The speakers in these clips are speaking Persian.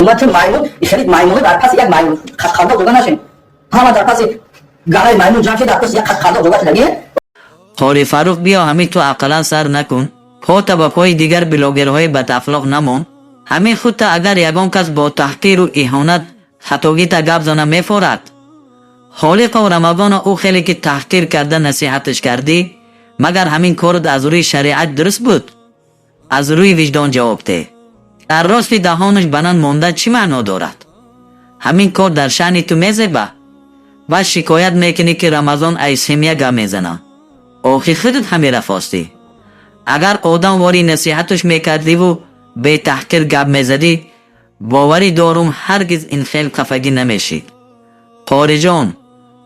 اومد مایمون شدید مایمون در پس یک مایمون خطخانده دوگان نشین همه در پس گله مایمون جمع شد در پس یک خطخانده دوگان لگه قاری فاروق بیا همین تو عقلا سر نکن خودت با پای دیگر بلاگرهای بد اخلاق نمون همین خودت اگر یگان کس با تحقیر و اهانت خطاگیت گپ زنه میفورد خالق و رمضان او خیلی که تحقیر کرده نصیحتش کردی مگر همین کارت از روی شریعت درست بود از روی وجدان جواب ده در راست دهانش بنان مانده چی معنا دارد همین کار در شأن تو میزبه و شکایت میکنی که رمضان ایسهمیه گپ میزنه آخی خودت همین رفاستی اگر آدم واری نصیحتش میکردی و به تحقیر گپ میزدی باوری دارم هرگز این خیل خفگی نمیشی قاری جان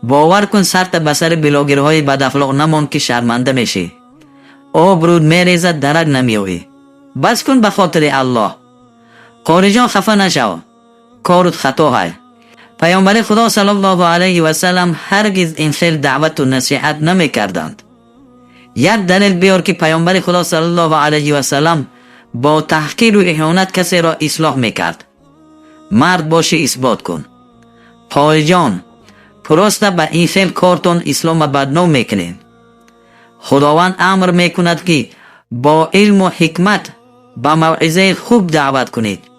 باور کن سرت بسر بلاگرهای بد اخلاق نمان که شرمنده میشی آبرود میریزد درک نمیوی بس کن به خاطر الله قاری جان خفه نشو کارت خطا های پیامبر خدا صلی الله علیه و سلم هرگز این خیل دعوت و نصیحت نمی کردند یک دلیل بیار که پیامبر خدا صلی الله علیه و سلم با تحقیر و اهانت کسی را اصلاح میکرد مرد باشی اثبات کن قاری جان پرسته به این خیل کارتون اسلام بدنام میکنید خداوند امر میکند که با علم و حکمت با موعظه خوب دعوت کنید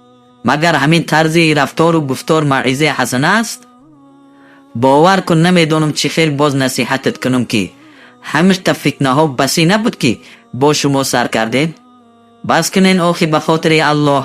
مگر همین طرز رفتار و گفتار موعظه حسنه است باور کن نمیدونم چه خیل باز نصیحتت کنم که همش تا فتنه ها بسی نبود که با شما سر کردید بس کنین آخی به خاطر الله